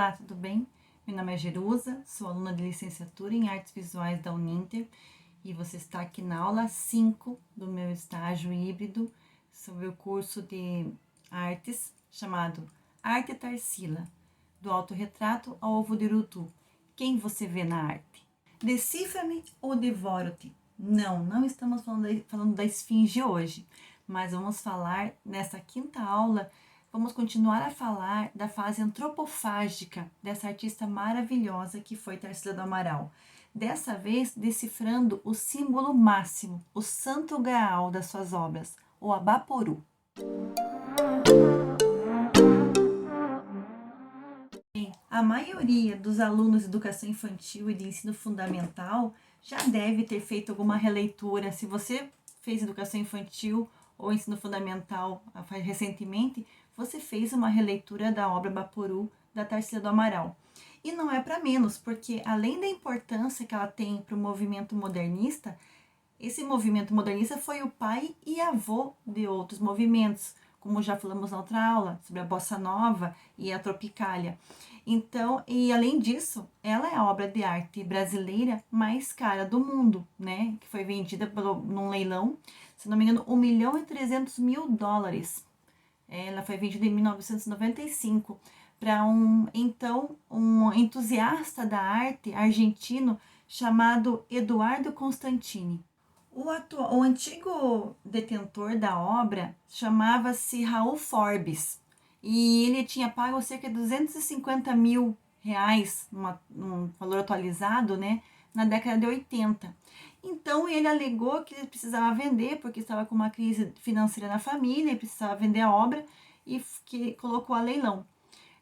Olá, tudo bem? Meu nome é Jerusa, sou aluna de licenciatura em Artes Visuais da Uninter e você está aqui na aula 5 do meu estágio híbrido sobre o curso de artes chamado Arte Tarsila, do autorretrato ao ovo de Urutu. Quem você vê na arte? Decifra-me ou devoro-te? Não estamos falando da esfinge hoje, mas vamos falar nessa quinta aula. Vamos continuar a falar da fase antropofágica dessa artista maravilhosa que foi Tarsila do Amaral. Dessa vez, decifrando o símbolo máximo, o santo graal das suas obras, o Abaporu. A maioria dos alunos de educação infantil e de ensino fundamental já deve ter feito alguma releitura. Se você fez educação infantil ou ensino fundamental recentemente, você fez uma releitura da obra Abaporu, da Tarsila do Amaral. E não é para menos, porque além da importância que ela tem para o movimento modernista, esse movimento modernista foi o pai e avô de outros movimentos, como já falamos na outra aula, sobre a bossa nova e a tropicália. Então, e além disso, ela é a obra de arte brasileira mais cara do mundo, né? Que foi vendida num leilão, se não me engano, US$ 1.300.000. Ela foi vendida em 1995 para um entusiasta da arte argentino chamado Eduardo Constantini. O antigo detentor da obra chamava-se Raul Forbes e ele tinha pago cerca de R$ 250.000, num valor atualizado, né, na década de 80. Então ele alegou que ele precisava vender porque estava com uma crise financeira na família e precisava vender a obra e que colocou a leilão.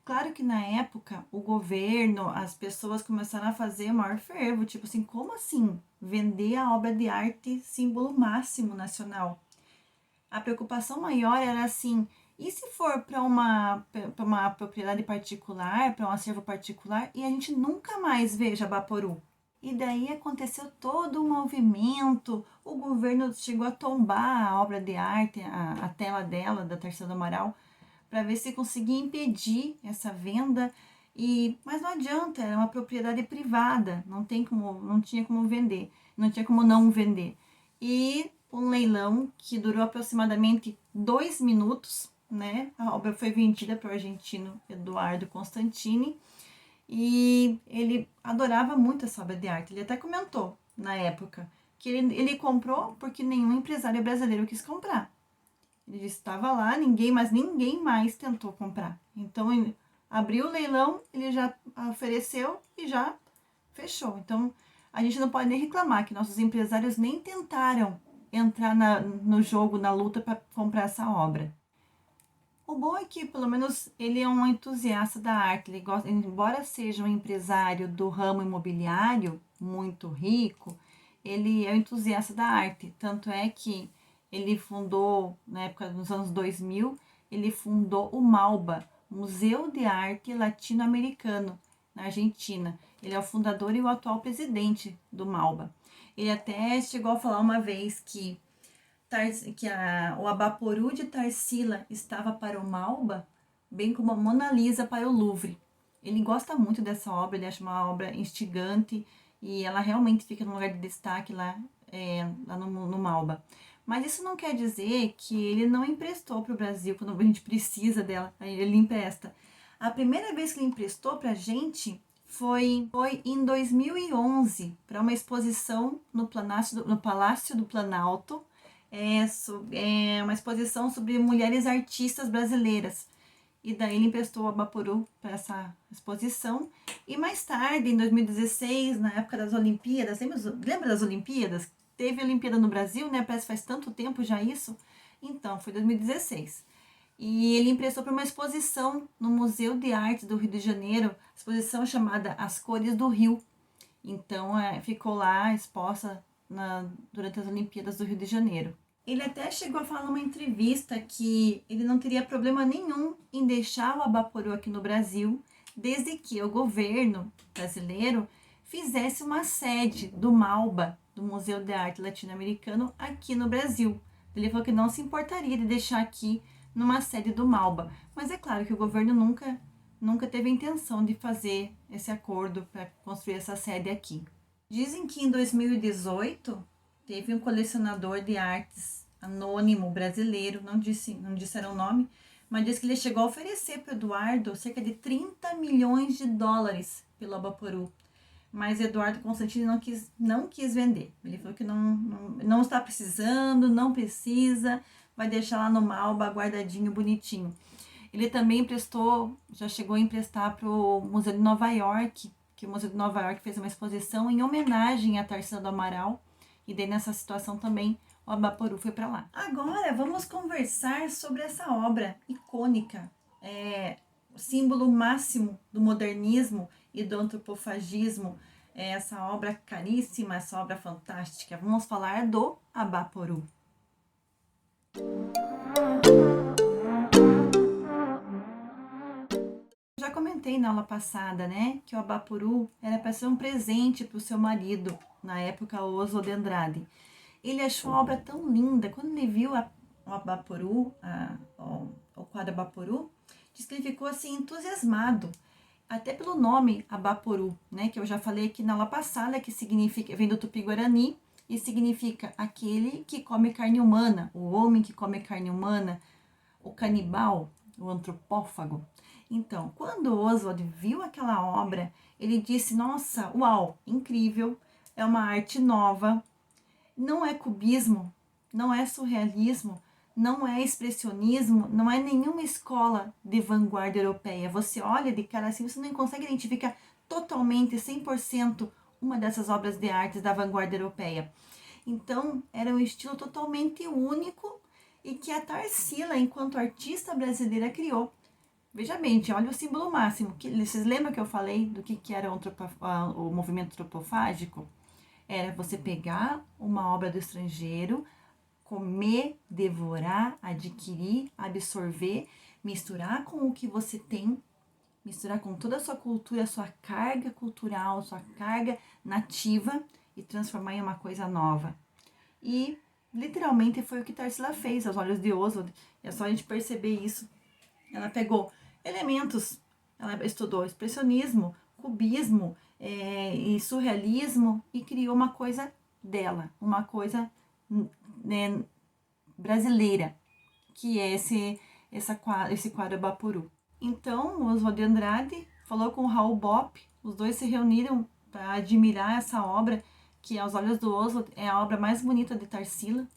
Claro que na época o governo, as pessoas começaram a fazer o maior fervo, tipo assim, como assim vender a obra de arte, símbolo máximo nacional? A preocupação maior era assim, e se for para uma propriedade particular, para um acervo particular, e a gente nunca mais veja Abaporu? E daí aconteceu todo um movimento, o governo chegou a tombar a obra de arte, a tela dela, da Tarsila do Amaral, para ver se conseguia impedir essa venda, mas não adianta, era uma propriedade privada, não tinha como vender, não tinha como não vender. E um leilão que durou aproximadamente 2 minutos, né? A obra foi vendida para o argentino Eduardo Constantini e ele adorava muito essa obra de arte. Ele até comentou na época que ele comprou porque nenhum empresário brasileiro quis comprar. Ele estava lá, ninguém mais tentou comprar. Então, ele abriu o leilão, ele já ofereceu e já fechou. Então, a gente não pode nem reclamar que nossos empresários nem tentaram entrar no jogo, na luta para comprar essa obra. O bom é que, pelo menos, ele é um entusiasta da arte. Ele gosta, embora seja um empresário do ramo imobiliário, muito rico, ele é um entusiasta da arte. Tanto é que ele fundou, na época dos anos 2000, ele fundou o MALBA, Museu de Arte Latino-Americano, na Argentina. Ele é o fundador e o atual presidente do MALBA. Ele até chegou a falar uma vez que o Abaporu de Tarsila estava para o Malba, bem como a Mona Lisa para o Louvre. Ele gosta muito dessa obra, ele acha uma obra instigante e ela realmente fica no lugar de destaque lá no Malba. Mas isso não quer dizer que ele não emprestou para o Brasil quando a gente precisa dela, aí ele empresta. A primeira vez que ele emprestou para a gente foi em 2011, para uma exposição no Palácio do Planalto, é uma exposição sobre mulheres artistas brasileiras. E daí ele emprestou o Abaporu para essa exposição. E mais tarde, em 2016, na época das Olimpíadas, lembra das Olimpíadas? Teve Olimpíada no Brasil, né? Parece que faz tanto tempo já isso. Então, foi 2016. E ele emprestou para uma exposição no Museu de Arte do Rio de Janeiro, exposição chamada As Cores do Rio. Então, ficou lá exposta durante as Olimpíadas do Rio de Janeiro. Ele até chegou a falar numa entrevista que ele não teria problema nenhum em deixar o Abaporu aqui no Brasil, desde que o governo brasileiro fizesse uma sede do MALBA, do Museu de Arte Latino-Americano, aqui no Brasil. Ele falou que não se importaria de deixar aqui numa sede do MALBA, mas é claro que o governo nunca nunca teve a intenção de fazer esse acordo para construir essa sede aqui. Dizem que em 2018 teve um colecionador de artes anônimo brasileiro, não disseram o nome, mas diz que ele chegou a oferecer para o Eduardo cerca de 30 milhões de dólares pelo Abaporu. Mas Eduardo Constantini não quis vender. Ele falou que não está precisando, não precisa, vai deixar lá no Malba guardadinho, bonitinho. Ele também já chegou a emprestar para o Museu de Nova York, que o Museu de Nova York fez uma exposição em homenagem à Tarsila do Amaral. E daí nessa situação também o Abaporu foi para lá. Agora vamos conversar sobre essa obra icônica, símbolo máximo do modernismo e do antropofagismo, essa obra caríssima, essa obra fantástica. Vamos falar do Abaporu. Já comentei na aula passada, né, que o Abaporu era para ser um presente para o seu marido, na época Oswald de Andrade. Ele achou a obra tão linda, quando ele viu o Abaporu, o quadro Abaporu, diz que ele ficou assim entusiasmado, até pelo nome Abaporu, né, que eu já falei aqui na aula passada, que significa, vem do Tupi-Guarani, e significa aquele que come carne humana, o homem que come carne humana, o canibal, o antropófago. Então, quando Oswald viu aquela obra, ele disse, nossa, uau, incrível, é uma arte nova, não é cubismo, não é surrealismo, não é expressionismo, não é nenhuma escola de vanguarda europeia. Você olha de cara assim, você não consegue identificar totalmente, 100%, uma dessas obras de arte da vanguarda europeia. Então, era um estilo totalmente único e que a Tarsila, enquanto artista brasileira, criou. Veja bem, olha o símbolo máximo. Vocês lembram que eu falei do que era o movimento antropofágico? Era você pegar uma obra do estrangeiro, comer, devorar, adquirir, absorver, misturar com o que você tem, misturar com toda a sua cultura, a sua carga cultural, sua carga nativa e transformar em uma coisa nova. E literalmente foi o que Tarsila fez aos olhos de Oswald. É só a gente perceber isso. Ela pegou elementos, ela estudou expressionismo, cubismo e surrealismo e criou uma coisa dela, uma coisa né, brasileira, que é esse quadro Abaporu. Então, o Oswald de Andrade falou com o Raul Bopp, os dois se reuniram para admirar essa obra, que aos olhos do Oswald é a obra mais bonita de Tarsila,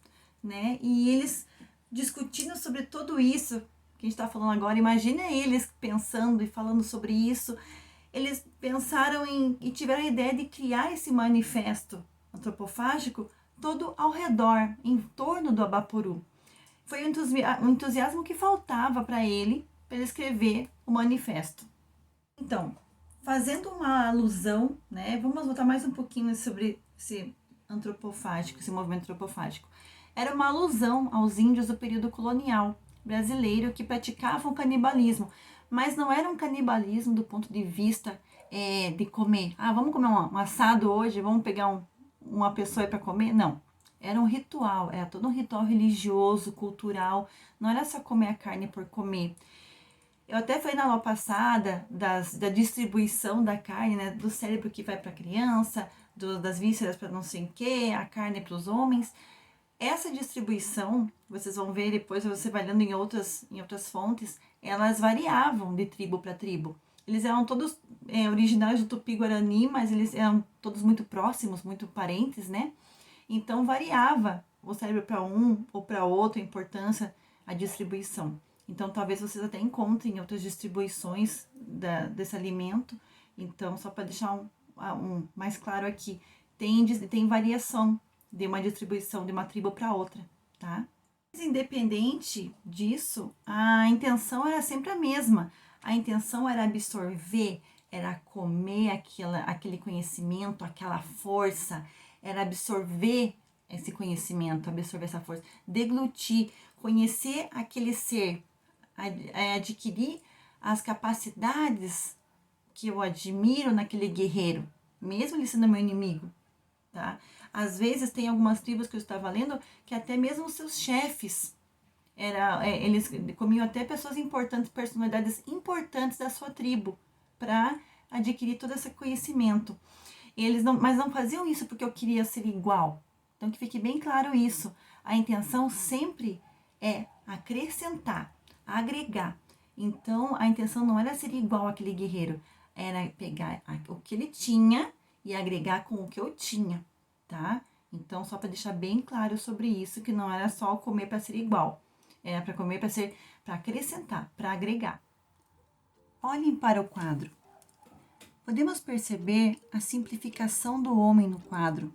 né? E eles discutindo sobre tudo isso que a gente está falando agora, imagina eles pensando e falando sobre isso. Eles pensaram e tiveram a ideia de criar esse manifesto antropofágico todo ao redor, em torno do Abaporu. Foi um entusiasmo que faltava para ele escrever o manifesto. Então, fazendo uma alusão, né, vamos voltar mais um pouquinho sobre esse antropofágico, esse movimento antropofágico. Era uma alusão aos índios do período colonial brasileiro que praticavam canibalismo, mas não era um canibalismo do ponto de vista de comer. Ah, vamos comer um assado hoje, vamos pegar uma pessoa para comer? Não. Era um ritual, era todo um ritual religioso, cultural, não era só comer a carne por comer. Eu até falei na aula passada da distribuição da carne, né, do cérebro que vai para a criança, das vísceras para não sei o que, a carne para os homens. Essa distribuição, vocês vão ver depois, você vai lendo em outras fontes, elas variavam de tribo para tribo. Eles eram todos originários do Tupi-Guarani, mas eles eram todos muito próximos, muito parentes, né? Então variava o cérebro para um ou para outro, a importância, a distribuição. Então talvez vocês até encontrem outras distribuições desse alimento. Então, só para deixar um mais claro aqui, tem variação de uma distribuição de uma tribo para outra, tá? Mas independente disso, a intenção era sempre a mesma. A intenção era absorver, era comer aquele conhecimento, aquela força, era absorver esse conhecimento, absorver essa força, deglutir, conhecer aquele ser, adquirir as capacidades que eu admiro naquele guerreiro, mesmo ele sendo meu inimigo, tá? Às vezes tem algumas tribos que eu estava lendo que até mesmo os seus chefes Eles comiam até pessoas importantes, personalidades importantes da sua tribo, para adquirir todo esse conhecimento. Mas não faziam isso porque eu queria ser igual. Então, que fique bem claro isso. A intenção sempre é acrescentar, agregar. Então, a intenção não era ser igual àquele guerreiro, era pegar o que ele tinha e agregar com o que eu tinha, tá? Então, só para deixar bem claro sobre isso, que não era só comer para ser igual, era para comer para acrescentar, para agregar. Olhem para o quadro. Podemos perceber a simplificação do homem no quadro.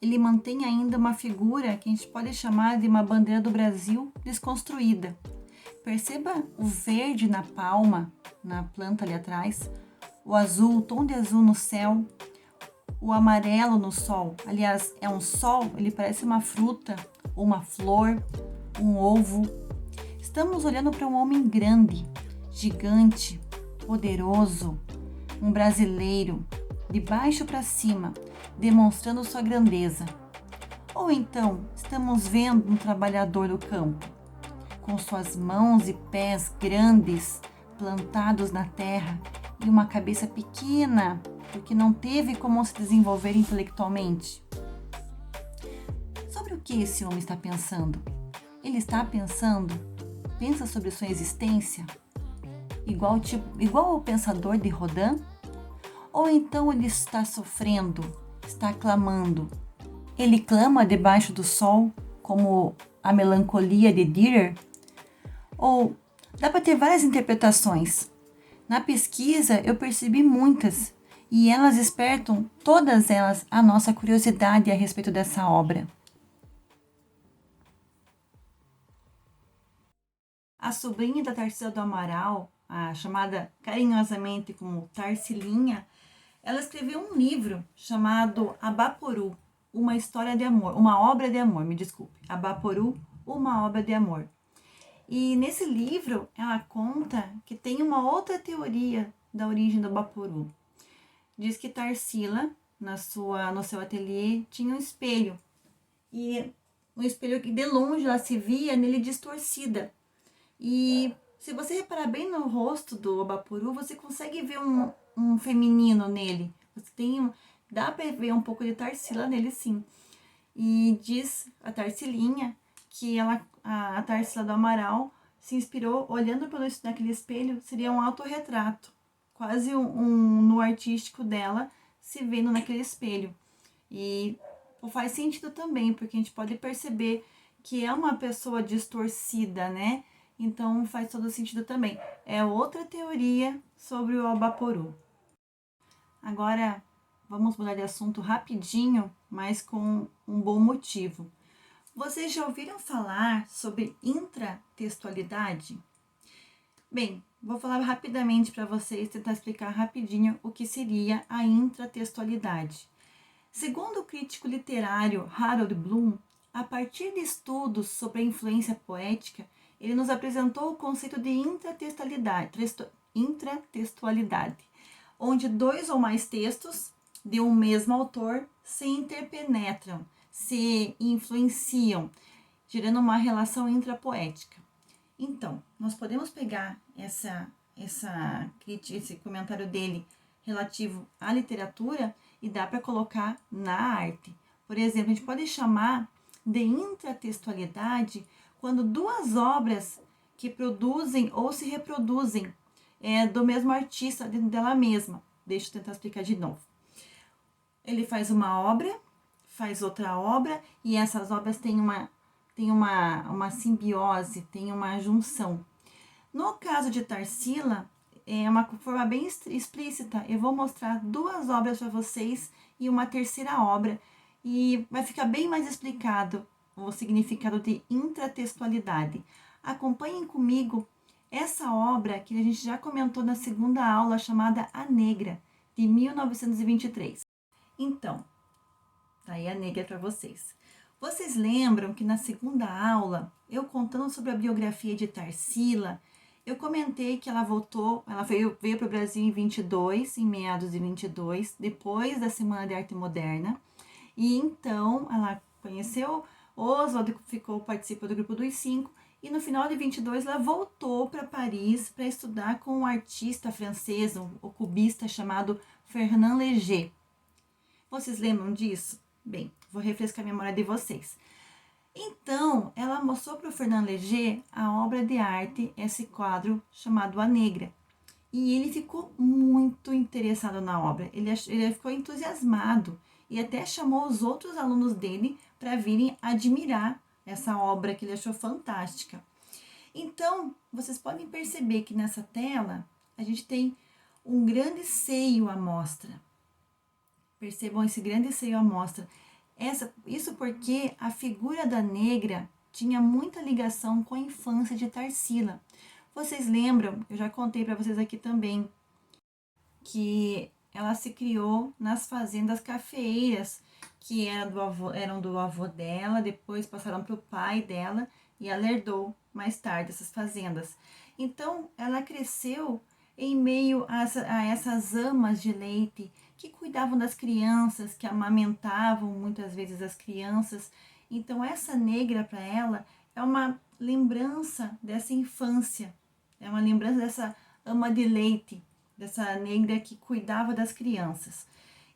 Ele mantém ainda uma figura que a gente pode chamar de uma bandeira do Brasil desconstruída. Perceba o verde na palma, na planta ali atrás, o azul, o tom de azul no céu, o amarelo no sol. Aliás, é um sol, ele parece uma fruta, uma flor, um ovo. Estamos olhando para um homem grande, gigante, poderoso, um brasileiro, de baixo para cima, demonstrando sua grandeza. Ou então, estamos vendo um trabalhador do campo, com suas mãos e pés grandes, plantados na terra, e uma cabeça pequena, porque não teve como se desenvolver intelectualmente. Sobre o que esse homem está pensando? Ele está pensa sobre sua existência, igual ao pensador de Rodin? Ou então ele está sofrendo, está clamando? Ele clama debaixo do sol, como a melancolia de Dürer? Ou dá para ter várias interpretações. Na pesquisa eu percebi muitas, e elas despertam, todas elas, a nossa curiosidade a respeito dessa obra. A sobrinha da Tarsila do Amaral, a chamada carinhosamente como Tarsilinha, ela escreveu um livro chamado Abaporu, uma história de amor, uma obra de amor, me desculpe. Abaporu, uma obra de amor. E nesse livro ela conta que tem uma outra teoria da origem do Abaporu. Diz que Tarsila, no seu ateliê, tinha um espelho. E um espelho que de longe ela se via nele distorcida. E se você reparar bem no rosto do Abaporu, você consegue ver um feminino nele. Dá para ver um pouco de Tarsila nele, sim. E diz a Tarsilinha que a Tarsila do Amaral se inspirou, olhando naquele espelho, seria um autorretrato, quase no artístico dela, se vendo naquele espelho. E faz sentido também, porque a gente pode perceber que é uma pessoa distorcida, né? Então faz todo sentido também. É outra teoria sobre o Abaporu. Agora vamos mudar de assunto rapidinho, mas com um bom motivo. Vocês já ouviram falar sobre intratextualidade? Bem, vou falar rapidamente para vocês, tentar explicar rapidinho o que seria a intratextualidade. Segundo o crítico literário Harold Bloom, a partir de estudos sobre a influência poética, ele nos apresentou o conceito de intratextualidade, onde dois ou mais textos de um mesmo autor se interpenetram, se influenciam, gerando uma relação intrapoética. Então, nós podemos pegar esse comentário dele relativo à literatura e dá para colocar na arte. Por exemplo, a gente pode chamar de intratextualidade quando duas obras que produzem ou se reproduzem do mesmo artista dentro dela mesma. Deixa eu tentar explicar de novo. Ele faz uma obra, faz outra obra, e essas obras têm uma simbiose, têm uma junção. No caso de Tarsila, é uma forma bem explícita. Eu vou mostrar duas obras para vocês e uma terceira obra, e vai ficar bem mais explicado o significado de intratextualidade. Acompanhem comigo essa obra que a gente já comentou na segunda aula, chamada A Negra, de 1923. Então, tá aí A Negra para vocês. Vocês lembram que na segunda aula, eu contando sobre a biografia de Tarsila, eu comentei que ela veio para o Brasil em meados de 22, depois da Semana de Arte Moderna, e então ela conheceu Oswald, participou do grupo dos 5, e no final de 22 ela voltou para Paris para estudar com um artista francês, o cubista chamado Fernand Léger. Vocês lembram disso? Bem, vou refrescar a memória de vocês. Então, ela mostrou para o Fernand Léger a obra de arte, esse quadro chamado A Negra. E ele ficou muito interessado na obra, ele ficou entusiasmado e até chamou os outros alunos dele para virem admirar essa obra que ele achou fantástica. Então, vocês podem perceber que nessa tela a gente tem um grande seio à mostra. Percebam esse grande seio à mostra. Isso porque a figura da negra tinha muita ligação com a infância de Tarsila. Vocês lembram, eu já contei para vocês aqui também, que ela se criou nas fazendas cafeeiras, que eram do avô dela, depois passaram para o pai dela e ela herdou mais tarde essas fazendas. Então, ela cresceu em meio a essas amas de leite que cuidavam das crianças, que amamentavam muitas vezes as crianças. Então, essa negra para ela é uma lembrança dessa infância, é uma lembrança dessa ama de leite, dessa negra que cuidava das crianças.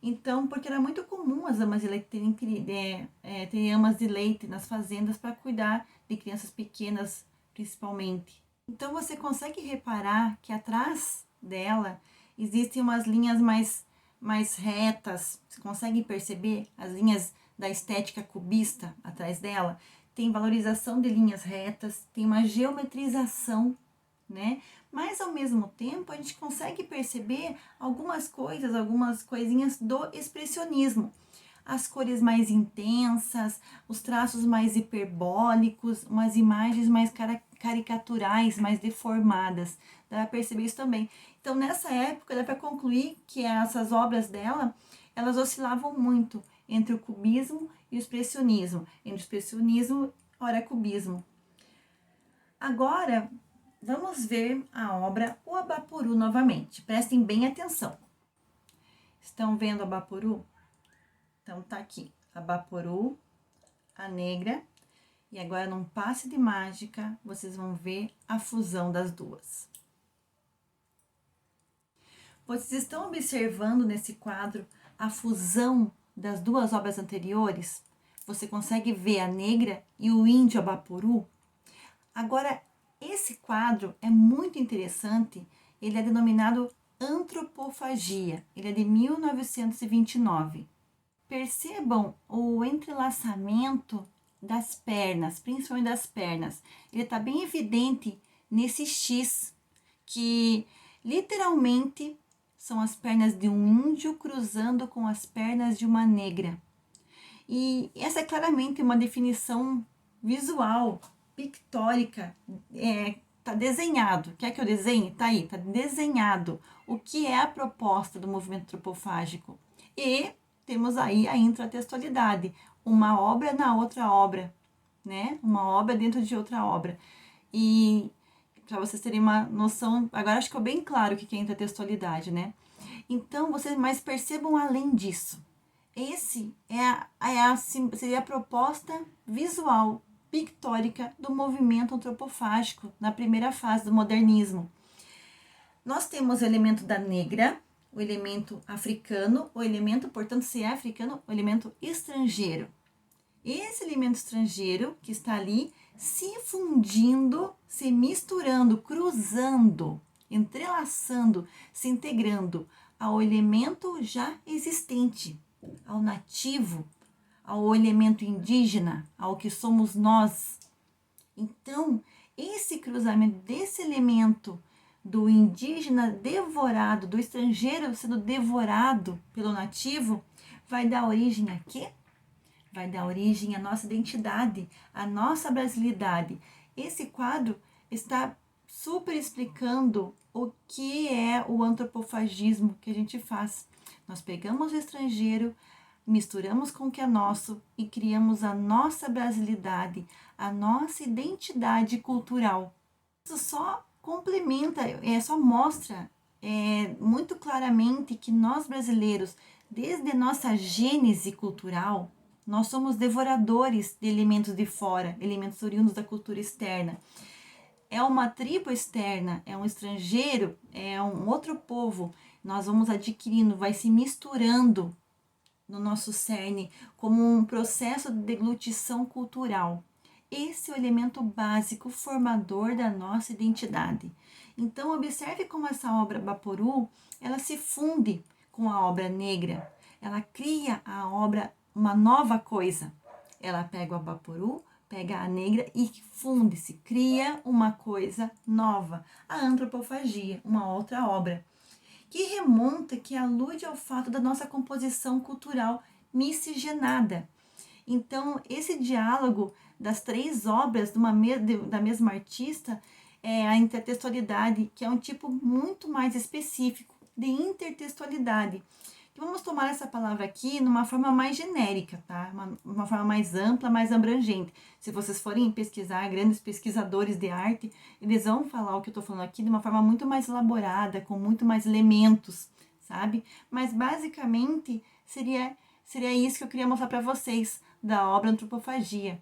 Então, porque era muito comum as amas de leite terem amas de leite nas fazendas para cuidar de crianças pequenas, principalmente. Então, você consegue reparar que atrás dela existem umas linhas mais retas. Você consegue perceber as linhas da estética cubista atrás dela? Tem valorização de linhas retas, tem uma geometrização, né? Mas ao mesmo tempo a gente consegue perceber algumas coisinhas do expressionismo. As cores mais intensas, os traços mais hiperbólicos, umas imagens mais caricaturais, mais deformadas. Dá para perceber isso também. Então, nessa época, dá para concluir que essas obras dela, elas oscilavam muito entre o cubismo e o expressionismo. Entre o expressionismo, ora cubismo. Agora, vamos ver a obra O Abaporu novamente. Prestem bem atenção. Estão vendo o Abaporu? Então, tá aqui. Abaporu, a negra. E agora, num passe de mágica, vocês vão ver a fusão das duas. Vocês estão observando nesse quadro a fusão das duas obras anteriores? Você consegue ver a negra e o índio Abaporu? Agora, esse quadro é muito interessante, ele é denominado Antropofagia, ele é de 1929. Percebam o entrelaçamento das pernas, principalmente das pernas. Ele está bem evidente nesse X, que literalmente são as pernas de um índio cruzando com as pernas de uma negra. E essa é claramente uma definição visual, pictórica, tá desenhado. Quer que eu desenhe? Tá aí, tá desenhado o que é a proposta do movimento antropofágico. E temos aí a intratextualidade, uma obra na outra obra, né? Uma obra dentro de outra obra. E para vocês terem uma noção, agora acho que ficou bem claro o que é intratextualidade, né? Então, vocês mais percebam além disso. Esse seria a proposta visual, pictórica do movimento antropofágico na primeira fase do modernismo. Nós temos o elemento da negra, o elemento africano, o elemento, portanto, se é africano, o elemento estrangeiro. Esse elemento estrangeiro que está ali se fundindo, se misturando, cruzando, entrelaçando, se integrando ao elemento já existente, ao nativo, ao elemento indígena, ao que somos nós. Então, esse cruzamento desse elemento do indígena devorado, do estrangeiro sendo devorado pelo nativo, vai dar origem a quê? Vai dar origem à nossa identidade, à nossa brasilidade. Esse quadro está super explicando o que é o antropofagismo que a gente faz. Nós pegamos o estrangeiro, misturamos com o que é nosso e criamos a nossa brasilidade, a nossa identidade cultural. Isso só complementa, só mostra muito claramente que nós brasileiros, desde a nossa gênese cultural, Nós somos devoradores de elementos de fora, elementos oriundos da cultura externa. É uma tribo externa, é um estrangeiro, é um outro povo. Nós vamos adquirindo, vai se misturando no nosso cerne como um processo de deglutição cultural. Esse é o elemento básico formador da nossa identidade. Então, observe como essa obra Baporu, ela se funde com a obra negra. Ela cria a obra uma nova coisa. Ela pega o Baporu, pega a negra e funde-se, cria uma coisa nova, a antropofagia, uma outra obra, que remonta, que alude ao fato da nossa composição cultural miscigenada. Então, esse diálogo das três obras da mesma artista é a intertextualidade, que é um tipo muito mais específico de intertextualidade. Vamos tomar essa palavra aqui numa forma mais genérica, tá? Uma forma mais ampla, mais abrangente. Se vocês forem pesquisar, grandes pesquisadores de arte, eles vão falar o que eu tô falando aqui de uma forma muito mais elaborada, com muito mais elementos, sabe? Mas basicamente seria isso que eu queria mostrar para vocês da obra Antropofagia.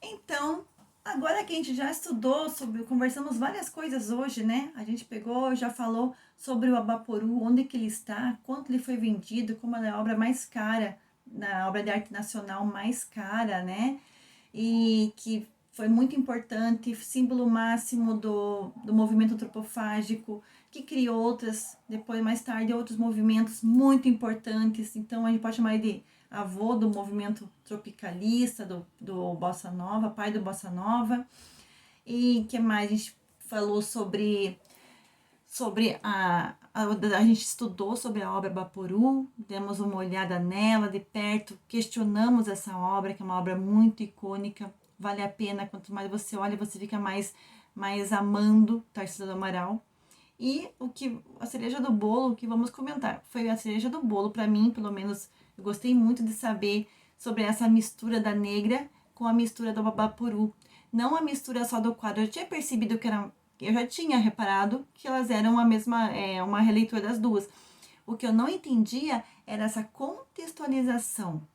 Então, agora que a gente já estudou conversamos várias coisas hoje, né? A gente pegou, já falou sobre o Abaporu, onde que ele está, quanto ele foi vendido, como ela é a obra mais cara, a obra de arte nacional mais cara, né? E que foi muito importante, símbolo máximo do movimento antropofágico, que criou outras, depois mais tarde, outros movimentos muito importantes. Então a gente pode chamar ele de avô do movimento tropicalista, do Bossa Nova, pai do Bossa Nova. E que mais? A gente falou sobre a gente estudou sobre a obra Baporu, demos uma olhada nela de perto, questionamos essa obra, que é uma obra muito icônica, vale a pena, quanto mais você olha, você fica mais amando Tarsila do Amaral. E a cereja do bolo que vamos comentar, foi a cereja do bolo, para mim, pelo menos, eu gostei muito de saber sobre essa mistura da negra com a mistura do Baporu. Não a mistura só do quadro, eu tinha percebido que eu já tinha reparado que elas eram a mesma, uma releitura das duas. O que eu não entendia era essa contextualização.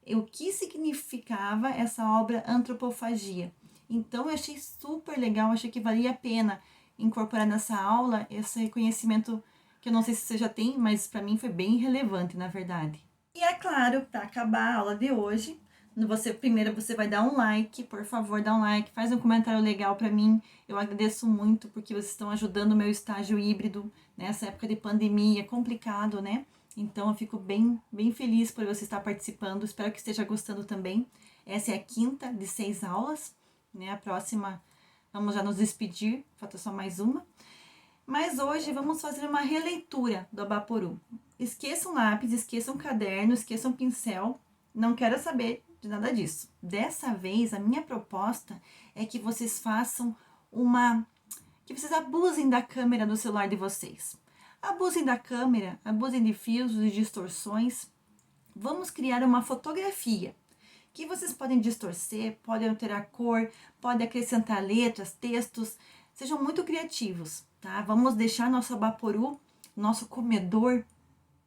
O que significava essa obra Antropofagia. Então, eu achei super legal, achei que valia a pena incorporar nessa aula esse conhecimento que eu não sei se você já tem, mas para mim foi bem relevante, na verdade. E é claro, para acabar a aula de hoje, primeiro você vai dar um like, por favor, dá um like, faz um comentário legal para mim. Eu agradeço muito porque vocês estão ajudando o meu estágio híbrido nessa época de pandemia, é complicado, né? Então eu fico bem feliz por você estar participando. Espero que esteja gostando também. Essa é a quinta de 6 aulas, né? A próxima vamos já nos despedir, falta só mais uma. Mas hoje vamos fazer uma releitura do Abaporu. Esqueçam lápis, esqueçam caderno, esqueçam pincel. Não quero saber de nada disso. Dessa vez, a minha proposta é que vocês façam que vocês abusem da câmera do celular de vocês. Abusem da câmera, abusem de fios, de distorções. Vamos criar uma fotografia que vocês podem distorcer, podem alterar cor, podem acrescentar letras, textos. Sejam muito criativos, tá? Vamos deixar nosso Abaporu, nosso comedor,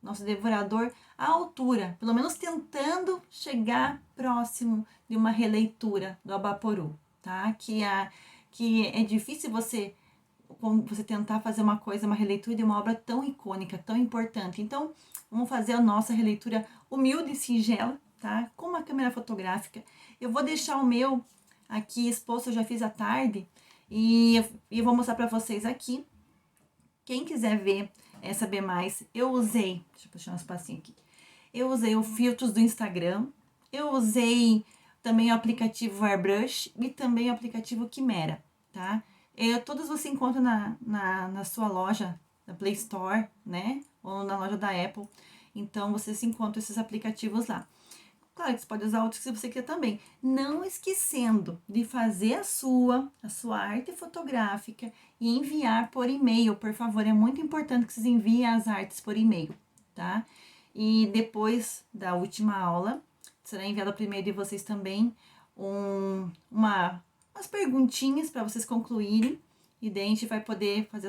nosso devorador à altura, pelo menos tentando chegar próximo de uma releitura do Abaporu, tá? Que é difícil você tentar fazer uma releitura de uma obra tão icônica, tão importante. Então, vamos fazer a nossa releitura humilde e singela, tá? Com uma câmera fotográfica. Eu vou deixar o meu aqui exposto, eu já fiz à tarde, e eu vou mostrar para vocês aqui. Quem quiser ver, saber mais, eu usei, deixa eu puxar um espacinho aqui. Eu usei os filtros do Instagram, eu usei também o aplicativo Airbrush e também o aplicativo Quimera, tá? Todos você encontra na sua loja, na Play Store, né? Ou na loja da Apple. Então, você se encontra esses aplicativos lá. Claro que você pode usar outros se você quiser também. Não esquecendo de fazer a sua arte fotográfica e enviar por e-mail, por favor. É muito importante que vocês enviem as artes por e-mail, tá? E depois da última aula, será enviado por e-mail de vocês também umas perguntinhas para vocês concluírem. E daí a gente vai poder fazer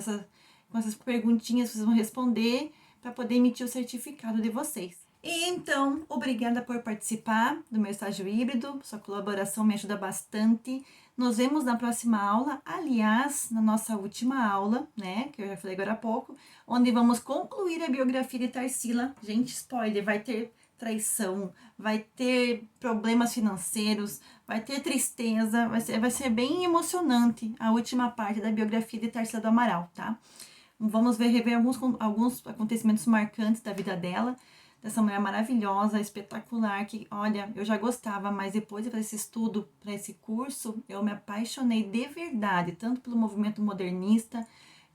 com essas perguntinhas que vocês vão responder para poder emitir o certificado de vocês. E então, obrigada por participar do meu estágio híbrido, sua colaboração me ajuda bastante. Nos vemos na próxima aula, aliás, na nossa última aula, né, que eu já falei agora há pouco, onde vamos concluir a biografia de Tarsila. Gente, spoiler, vai ter traição, vai ter problemas financeiros, vai ter tristeza, vai ser bem emocionante a última parte da biografia de Tarsila do Amaral, tá? Vamos rever alguns acontecimentos marcantes da vida dela, dessa mulher maravilhosa, espetacular, que, olha, eu já gostava, mas depois de fazer esse estudo para esse curso, eu me apaixonei de verdade, tanto pelo movimento modernista,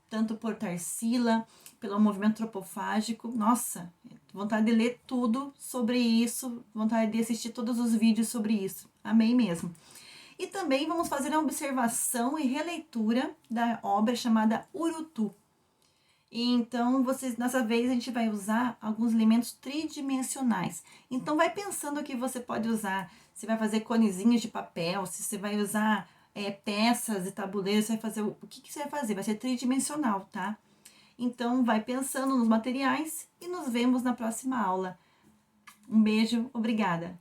tanto por Tarsila, pelo movimento antropofágico. Nossa, vontade de ler tudo sobre isso, vontade de assistir todos os vídeos sobre isso. Amei mesmo. E também vamos fazer a observação e releitura da obra chamada Urutu. Então, dessa vez a gente vai usar alguns elementos tridimensionais. Então, vai pensando o que você pode usar. Você vai fazer conezinhos de papel, se você vai usar peças e tabuleiros, você vai fazer o que você vai fazer? Vai ser tridimensional, tá? Então, vai pensando nos materiais e nos vemos na próxima aula. Um beijo, obrigada!